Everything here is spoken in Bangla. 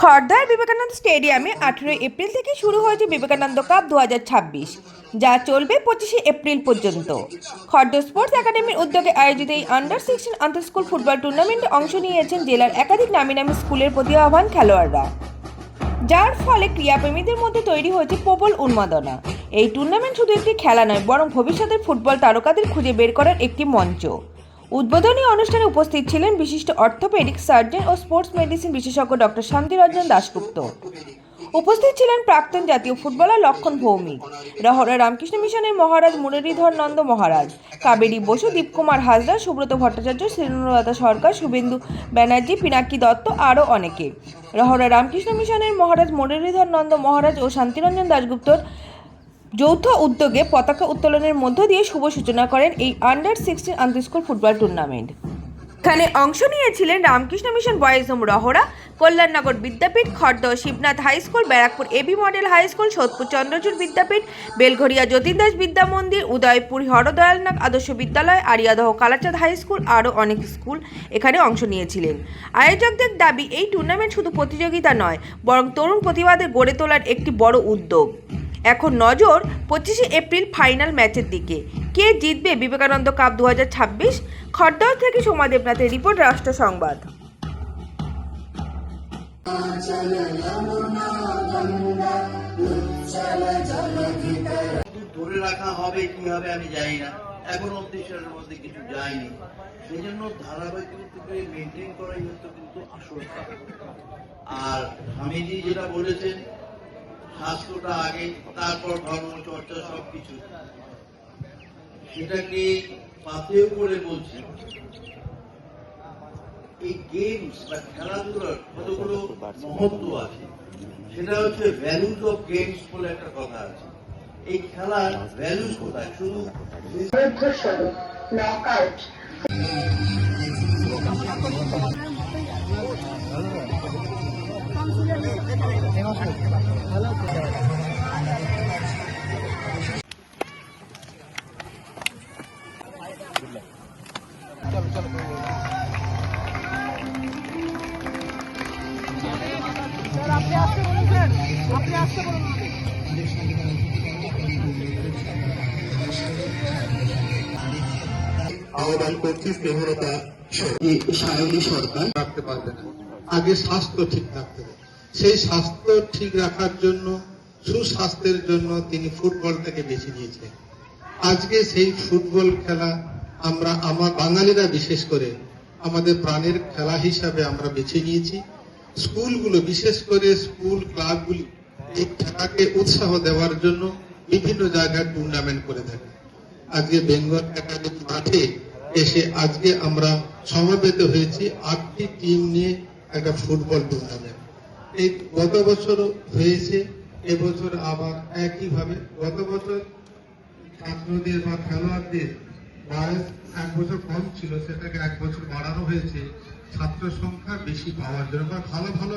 খড়দার বিবেকানন্দ স্টেডিয়ামে 18 এপ্রিল থেকে শুরু হয়েছে বিবেকানন্দ কাপ 2026, যা চলবে 25 এপ্রিল পর্যন্ত। খড়দা স্পোর্টস একাডেমির উদ্যোগে আয়োজিত এই আন্ডার-16 আন্তঃস্কুল ফুটবল টুর্নামেন্টে অংশ নিয়েছেন জেলার একাধিক নামী নামী স্কুলের প্রতিভাবান খেলোয়াড়রা, যার ফলে ক্রীড়াপ্রেমীদের মধ্যে তৈরি হয়েছে প্রবল উন্মাদনা। এই টুর্নামেন্ট শুধু একটি খেলা নয়, বরং ভবিষ্যতের ফুটবল তারকাদের খুঁজে বের করার একটি মঞ্চ। উদ্বোধনী অনুষ্ঠানে উপস্থিত ছিলেন বিশিষ্ট অর্থোপেডিক সার্জন ও স্পোর্টস মেডিসিন বিশেষজ্ঞ ডক্টর শান্তিরঞ্জন দাশগুপ্ত। উপস্থিত ছিলেন প্রাক্তন জাতীয় ফুটবলার লক্ষণ ভৌমিক, রহরা রামকৃষ্ণ মিশনের মহারাজ মুরলীধর নন্দ মহারাজ, কাবেরী বসু, দীপকুমার হাজরা, সুব্রত ভট্টাচার্য, শ্রীনুলতা সরকার, শুভেন্দু ব্যানার্জি, পিনাকি দত্ত আরও অনেকে। রহরা রামকৃষ্ণ মিশনের মহারাজ মুরলীধর নন্দ মহারাজ ও শান্তিরঞ্জন দাশগুপ্তর যৌথ উদ্যোগে পতাকা উত্তোলনের মধ্য দিয়ে শুভ সূচনা করেন এই আন্ডার-16 আন্তঃস্কুল ফুটবল টুর্নামেন্ট। এখানে অংশ নিয়েছিলেন Ramakrishna mission boys home Rahara, Kalyannagar Vidyapith, Khardah Shibnath high school, Barrackpore AB model high school, Sodepur Chandrachur Vidyapith, Belgharia Jatin Das Vidya Mandir, Udaipur হরদয়ালনাথ আদর্শ বিদ্যালয়, আরিয়াদহ কালাচাঁদ হাই স্কুল আরও অনেক স্কুল এখানে অংশ নিয়েছিলেন। আয়োজকদের দাবি, এই টুর্নামেন্ট শুধু প্রতিযোগিতা নয়, বরং তরুণ প্রতিভাদের গড়ে তোলার একটি বড় উদ্যোগ। এখন নজর 25 এপ্রিল ফাইনাল ম্যাচের দিকে। কে জিতবে বিবেকানন্দ কাপ 2026? খড়দহ থেকে সোমা দেবনাথের রিপোর্ট, রাষ্ট্র সংবাদ। ধরে রাখা হবে কি হবে আমি জানি না, এখন অব্দি সেটার মধ্যে কিছু যায়নি। সেই জন্য ধারাবাহিকতাকে মেনটেন করাই হচ্ছে কিন্তু আসল কাজ। আর স্বামীজি যেটা বলেছেন, স্বাস্থ্যটা আগে, তারপর ধর্ম চর্চা, সবকিছু, সেটাকে পাথেয় করে বলছি। এই গেমস বা খেলাধুলার কতগুলো মহত্ব আছে, সেটা হচ্ছে ভ্যালুজ অফ গেমস বলে একটা কথা আছে। এই খেলার ভ্যালুজ কোথায়? শুধু নকআউট। আহ্বান করছি স্নেহলতা সায়নী সরকার। রাখতে পারবে না, আগে স্বাস্থ্য ঠিক রাখতে হবে। সেই স্বাস্থ্য ঠিক রাখার জন্য, সুস্বাস্থ্যের জন্য তিনি ফুটবল থেকে বেছে নিয়েছেন। আজকে সেই ফুটবল খেলা আমরা আমার বাঙালিরা বিশেষ করে আমাদের প্রাণের খেলা হিসাবে আমরা বেছে নিয়েছি। স্কুলগুলো, বিশেষ করে স্কুল ক্লাবগুলি এই খেলাকে উৎসাহ দেওয়ার জন্য বিভিন্ন জায়গায় টুর্নামেন্ট করে থাকে। আজকে বেঙ্গল একাডেমি মাঠে এসে আজকে আমরা সমবেত হয়েছি 8টি টিম নিয়ে একটা ফুটবল টুর্নামেন্ট। এই গত বছর হয়েছে, এবছর আবার একইভাবে। গত বছর ছাত্রদের বা খেলোয়াড়দের বয়স 1 বছর কম ছিল, সেটাকে 1 বছর বাড়ানো হয়েছে ছাত্র সংখ্যা বেশি পাওয়ার জন্য বা ভালো ভালো